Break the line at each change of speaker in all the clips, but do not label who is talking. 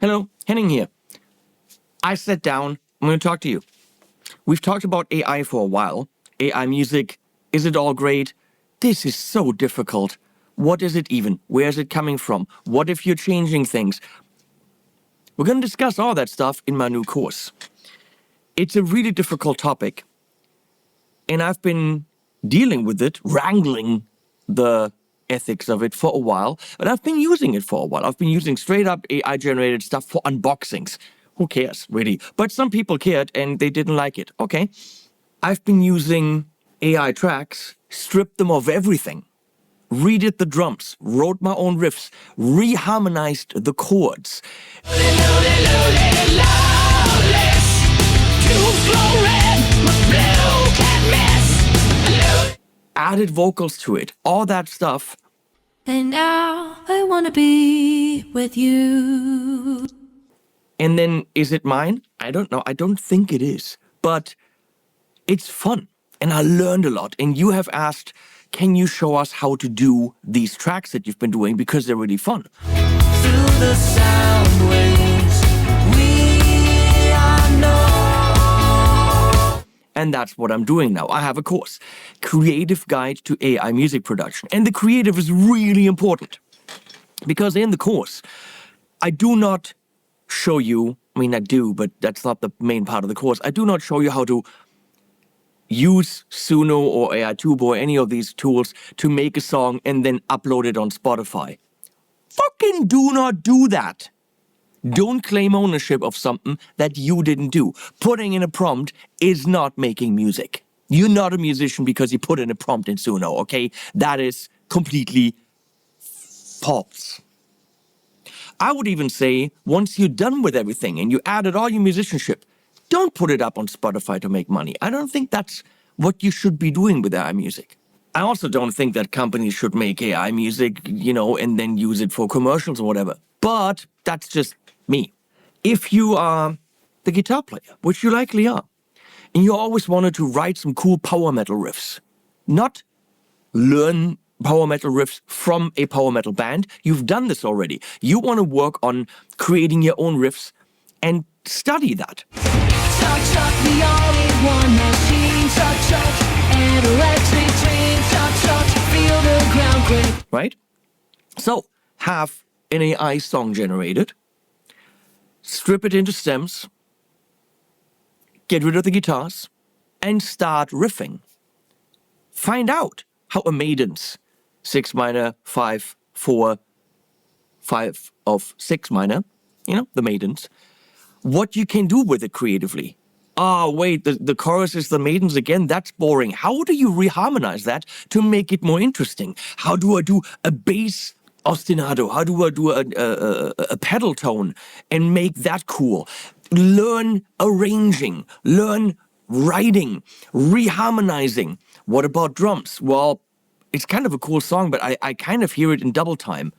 Hello, Henning here. I sat down, I'm going to talk to you. We've talked about AI for a while. AI music, is it all great? This is so difficult. What is it even? Where is it coming from? What if you're changing things? We're going to discuss all that stuff in my new course. It's a really difficult topic, and I've been dealing with it, wrangling the ethics of it for a while, but I've been using it for a while. I've been using straight up AI generated stuff for unboxings. Who cares, really? But some people cared and they didn't like it. Okay. I've been using AI tracks, stripped them of everything, redid the drums, wrote my own riffs, reharmonized the chords. Added vocals to it, all that stuff.
And now I wanna be with you.
And then, is it mine? I don't know. I don't think it is. But it's fun. And I learned a lot. And you have asked, can you show us how to do these tracks that you've been doing? Because they're really fun.
Through the sound waves, we are known.
And that's what I'm doing now. I have a course, Creative Guide to AI Music Production. And the creative is really important. Because in the course, I do not show you, I do, but that's not the main part of the course. I do not show you how to use Suno or AI Tubo or any of these tools to make a song and then upload it on Spotify. Fucking do not do that. Don't claim ownership of something that you didn't do. Putting in a prompt is not making music. You're not a musician because you put in a prompt in Suno, okay? That is completely false. I would even say, once you're done with everything and you added all your musicianship, don't put it up on Spotify to make money. I don't think that's what you should be doing with AI music. I also don't think that companies should make AI music, and then use it for commercials or whatever. But that's just me. If you are the guitar player, which you likely are, and you always wanted to write some cool power metal riffs, not learn power metal riffs from a power metal band. You've done this already. You want to work on creating your own riffs and study that.
Chuck, chuck, the all-in-one machine. Chuck, chuck, and electric dream. Chuck, chuck, feel the ground quake.
Right? So, have an AI song generated, strip it into stems, get rid of the guitars, and start riffing. Find out how a Maiden's 6 minor, 5, 4, 5 of 6 minor, the Maidens, what you can do with it creatively. Wait, the chorus is the Maidens again? That's boring. How do you reharmonize that to make it more interesting? How do I do a bass ostinato? How do I do a pedal tone and make that cool? Learn arranging, learn writing, reharmonizing. What about drums? Well, it's kind of a cool song, but I kind of hear it in double time.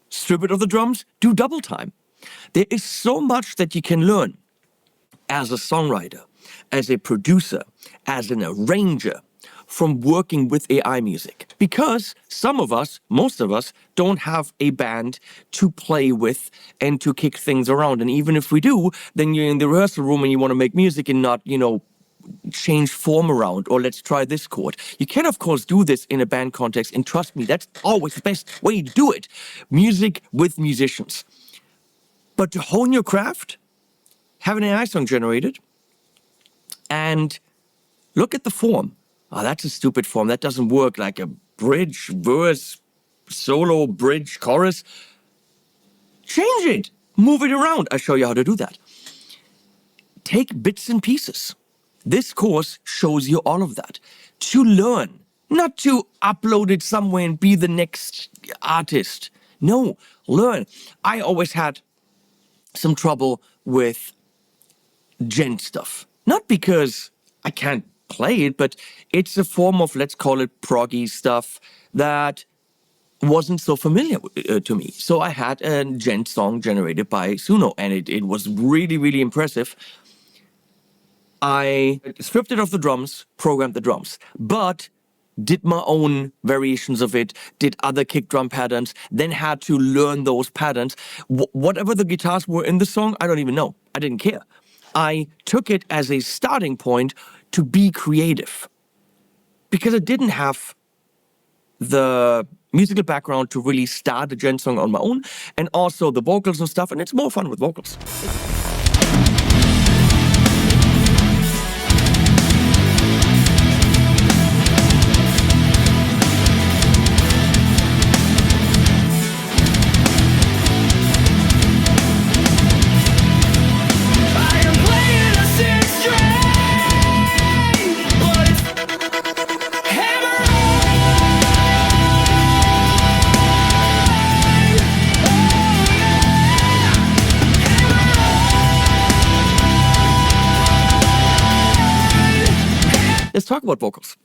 Strip it of the drums, do double time. There is so much that you can learn as a songwriter, as a producer, as an arranger from working with AI music. Because some of us, most of us, don't have a band to play with and to kick things around. And even if we do, then you're in the rehearsal room and you want to make music and not, change form around, or let's try this chord. You can, of course, do this in a band context, and trust me, that's always the best way to do it. Music with musicians. But to hone your craft, have an AI song generated, and look at the form. That's a stupid form. That doesn't work, like a bridge, verse, solo, bridge, chorus. Change it. Move it around. I'll show you how to do that. Take bits and pieces. This course shows you all of that. To learn, not to upload it somewhere and be the next artist. No, learn. I always had some trouble with gent stuff. Not because I can't play it, but it's a form of, let's call it proggy stuff that wasn't so familiar to me. So I had a gent song generated by Suno, and it was really, really impressive. I stripped it of the drums, programmed the drums, but did my own variations of it, did other kick drum patterns, then had to learn those patterns. Whatever the guitars were in the song, I don't even know. I didn't care. I took it as a starting point to be creative because I didn't have the musical background to really start a gen song on my own, and also the vocals and stuff, and it's more fun with vocals.
I am playing a six string, but it's hammer
Let's talk about vocals.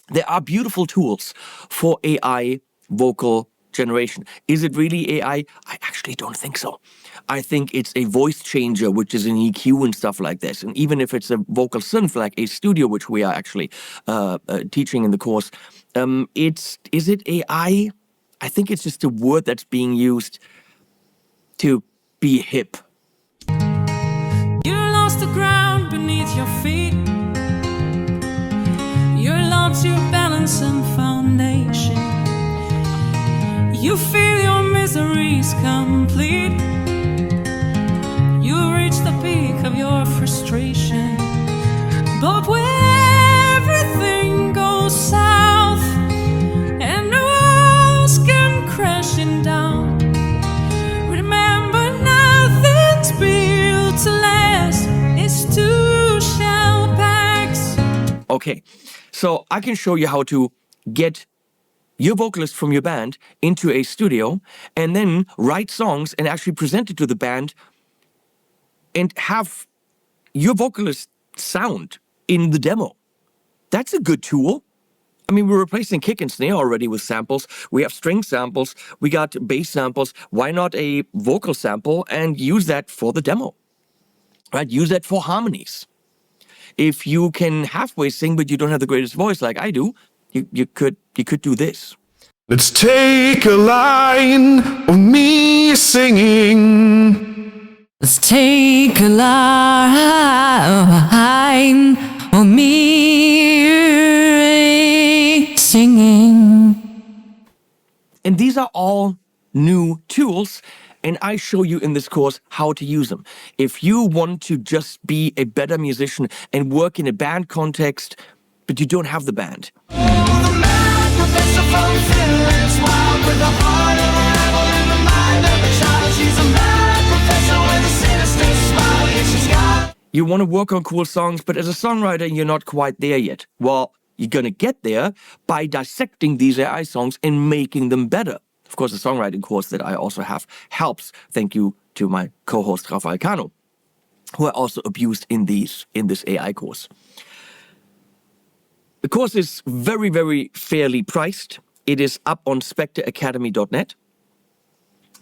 There are beautiful tools for AI vocal generation. Is it really AI? I actually don't think so. I think it's a voice changer, which is an EQ and stuff like this. And even if it's a vocal synth like a studio, which we are actually teaching in the course, is it AI? I think it's just a word that's being used to be hip.
You lost the ground beneath your feet. You lost your balance and foundation. You feel your misery's complete. You reach the peak of your frustration. But when everything goes south and the walls come crashing down, remember nothing's built to last. It's two shell packs.
Okay, so I can show you how to get your vocalist from your band into a studio and then write songs and actually present it to the band and have your vocalist sound in the demo. That's a good tool. I mean, we're replacing kick and snare already with samples. We have string samples. We got bass samples. Why not a vocal sample and use that for the demo? Right? Use that for harmonies. If you can halfway sing, but you don't have the greatest voice like I do, you could do this.
Let's take a line of me singing.
Let's take a line of me singing.
And these are all new tools, and I show you in this course how to use them. If you want to just be a better musician and work in a band context, but you don't have the band, you want to work on cool songs, but as a songwriter, you're not quite there yet. Well, you're going to get there by dissecting these AI songs and making them better. Of course, the songwriting course that I also have helps. Thank you to my co-host Rafael Cano, who are also abused in this AI course. The course is very, very fairly priced. It is up on spectreacademy.net.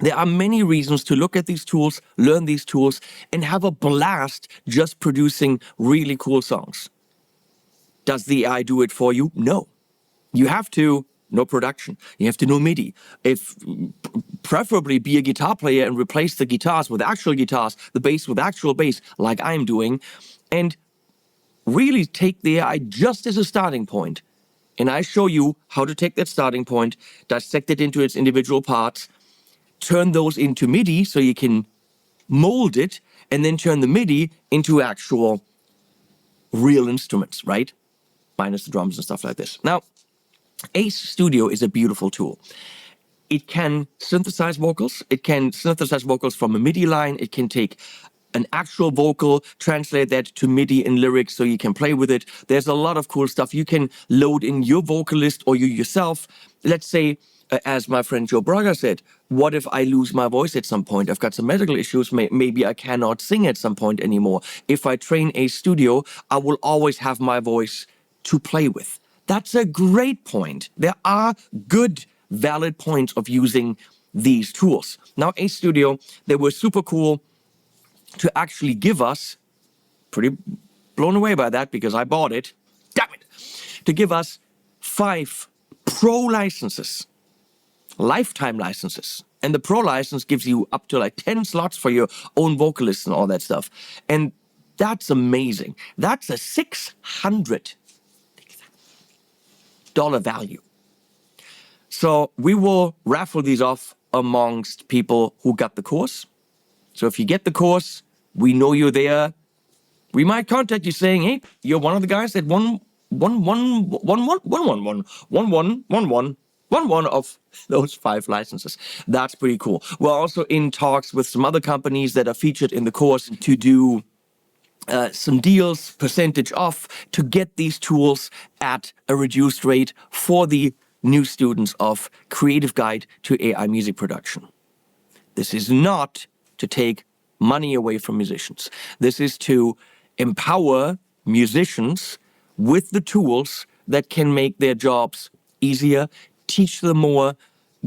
There are many reasons to look at these tools, learn these tools, and have a blast just producing really cool songs. Does the AI do it for you? No. You have to know production. You have to know MIDI. Preferably be a guitar player and replace the guitars with actual guitars, the bass with actual bass, like I'm doing, and really take the AI just as a starting point. And I show you how to take that starting point, dissect it into its individual parts, turn those into MIDI so you can mold it, and then turn the MIDI into actual real instruments, right? Minus the drums and stuff like this. Now, Ace Studio is a beautiful tool. It can synthesize vocals. It can synthesize vocals from a MIDI line. It can take an actual vocal, translate that to MIDI and lyrics so you can play with it. There's a lot of cool stuff. You can load in your vocalist or you yourself. Let's say, as my friend Joe Braga said, what if I lose my voice at some point? I've got some medical issues. Maybe I cannot sing at some point anymore. If I train Ace Studio, I will always have my voice to play with. That's a great point. There are good, valid points of using these tools. Now, Ace Studio, they were super cool to actually give us, pretty blown away by that because I bought it, damn it, to give us 5 pro licenses, lifetime licenses. And the pro license gives you up to like 10 slots for your own vocalists and all that stuff. And that's amazing. That's a $600 value. So we will raffle these off amongst people who got the course. So if you get the course, we know you're there. We might contact you saying, hey, you're one of the guys that won one of those 5 licenses. That's pretty cool. We're also in talks with some other companies that are featured in the course to do some deals, percentage off, to get these tools at a reduced rate for the new students of Creative Guide to AI Music Production. This is not to take money away from musicians. This is to empower musicians with the tools that can make their jobs easier, teach them more,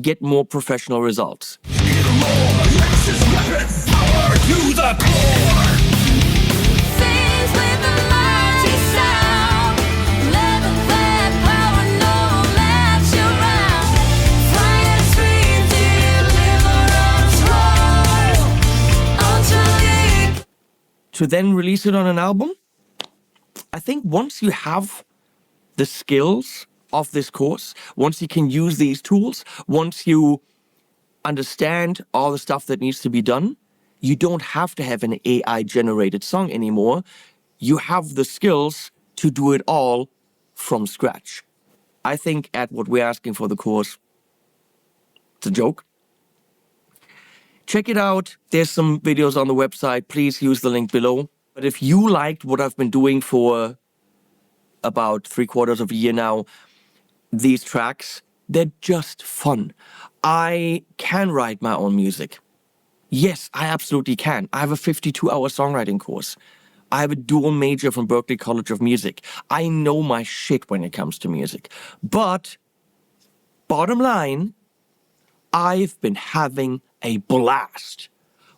get more professional results.
Sings with a mighty sound. Let the flag power know that you're round. Flying street deliverance roar. Until you
To then release it on an album, I think once you have the skills of this course, once you can use these tools, once you understand all the stuff that needs to be done, you don't have to have an AI generated song anymore. You have the skills to do it all from scratch. I think at what we're asking for the course, it's a joke. Check it out. There's some videos on the website. Please use the link below. But if you liked what I've been doing for about 3/4 of a year now, these tracks, they're just fun. I can write my own music. Yes, I absolutely can. I have a 52-hour songwriting course. I have a dual major from Berklee College of Music. I know my shit when it comes to music. But bottom line, I've been having a blast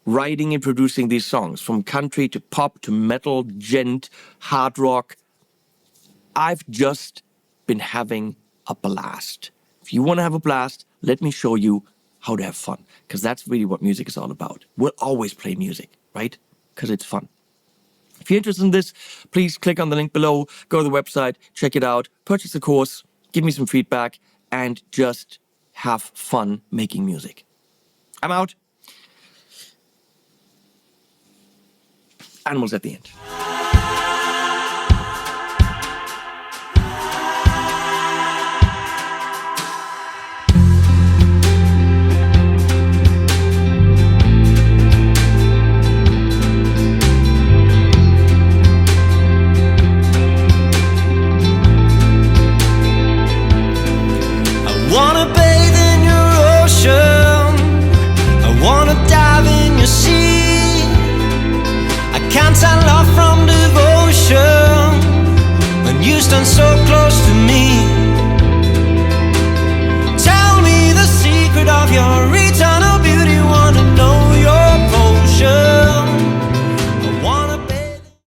writing and producing these songs, from country to pop to metal, gent, hard rock. I've just been having a blast. If you want to have a blast, let me show you how to have fun, because that's really what music is all about. We'll always play music, right? Because it's fun. If you're interested in this, please click on the link below, go to the website, check it out, purchase the course, give me some feedback, and just have fun making music. I'm out. Animals at the end.
I wanna bathe in your ocean, I wanna dive in your sea. I can't tell love from devotion when you stand so close to me.